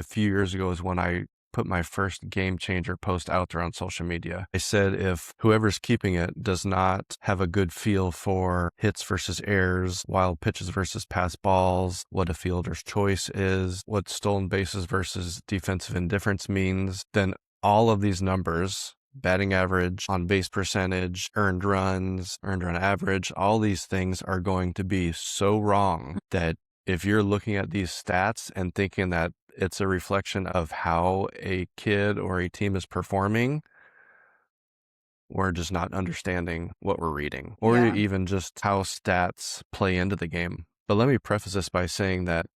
A few years ago is when I put my first GameChanger post out there on social media. I said if whoever's keeping it does not have a good feel for hits versus errors, wild pitches versus pass balls, what a fielder's choice is, what stolen bases versus defensive indifference means, then all of these numbers, batting average, on base percentage, earned runs, earned run average, all these things are going to be so wrong that if you're looking at these stats and thinking that it's a reflection of how a kid or a team is performing, we're just not understanding what we're reading, or Yeah. even just how stats play into the game. But let me preface this by saying that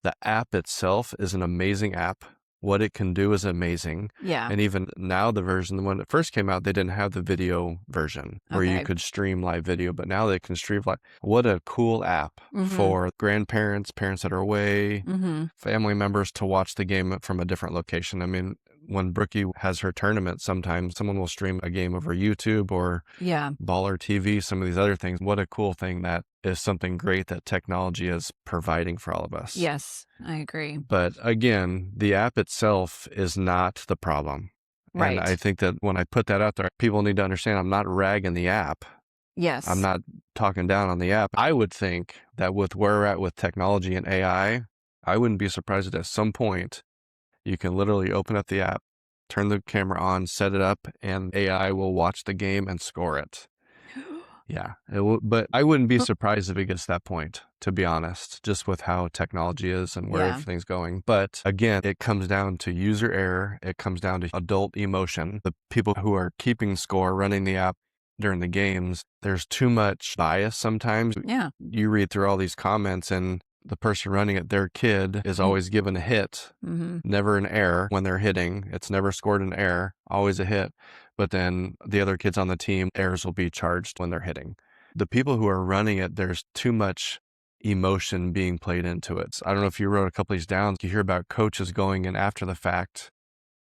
the app itself is an amazing app. What it can do is amazing. Yeah. And even now, the version, when it first came out, they didn't have the video version where you Okay. could stream live video, but now they can stream live. What a cool app Mhm. for grandparents, parents that are away, Mhm. family members to watch the game from a different location. I mean, when Brookie has her tournament, sometimes someone will stream a game over YouTube or Yeah. Baller TV, some of these other things. What a cool thing that is something great that technology is providing for all of us. Yes, I agree. But again, the app itself is not the problem. And I Right. think that when I put that out there, people need to understand I'm not ragging the app. I'm Yes. not talking down on the app. I would think that with where we're at with technology and I wouldn't be surprised if at some point you can literally open up the app, turn the camera on, set it up, and AI will watch the game and score it. Yeah, but I wouldn't be surprised if it gets to that point, to be honest, just with how technology is and where Yeah. everything's going. But again, it comes down to user error. It comes down to adult emotion. The people who are keeping score, running the app during the games, there's too much bias sometimes. Yeah. You read through all these comments and the person running it, their kid is Mm. always given a hit, Mhm. never an error when they're hitting. It's never scored an error, always a hit. But then the other kids on the team, errors will be charged when they're hitting. The people who are running it, there's too much emotion being played into it. I don't know if you wrote a couple of these down. You hear about coaches going in after the fact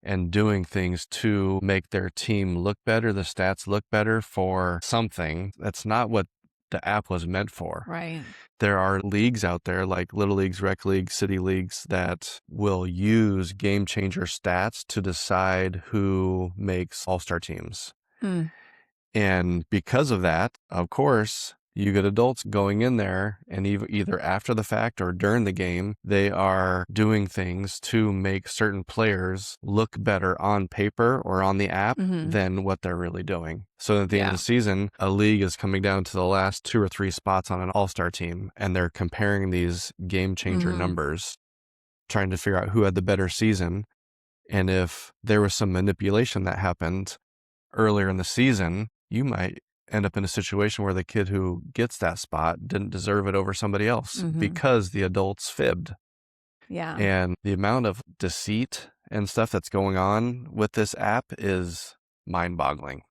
and doing things to make their team look better, the stats look better for something. That's not what the app was meant for. Right. There are leagues out there like Little Leagues, Rec Leagues, City Leagues that will use GameChanger stats to decide who makes all-star teams. Mm. And because of that, of course, you get adults going in there and either after the fact or during the game, they are doing things to make certain players look better on paper or on the app Mhm. than what they're really doing. So at the end of Yeah. the season, a league is coming down to the last 2 or 3 spots on an all-star team, and they're comparing these game-changer Mhm. numbers, trying to figure out who had the better season. And if there was some manipulation that happened earlier in the season, you might end up in a situation where the kid who gets that spot didn't deserve it over somebody else Mhm. because the adults fibbed. Yeah. And the amount of deceit and stuff that's going on with this app is mind-boggling.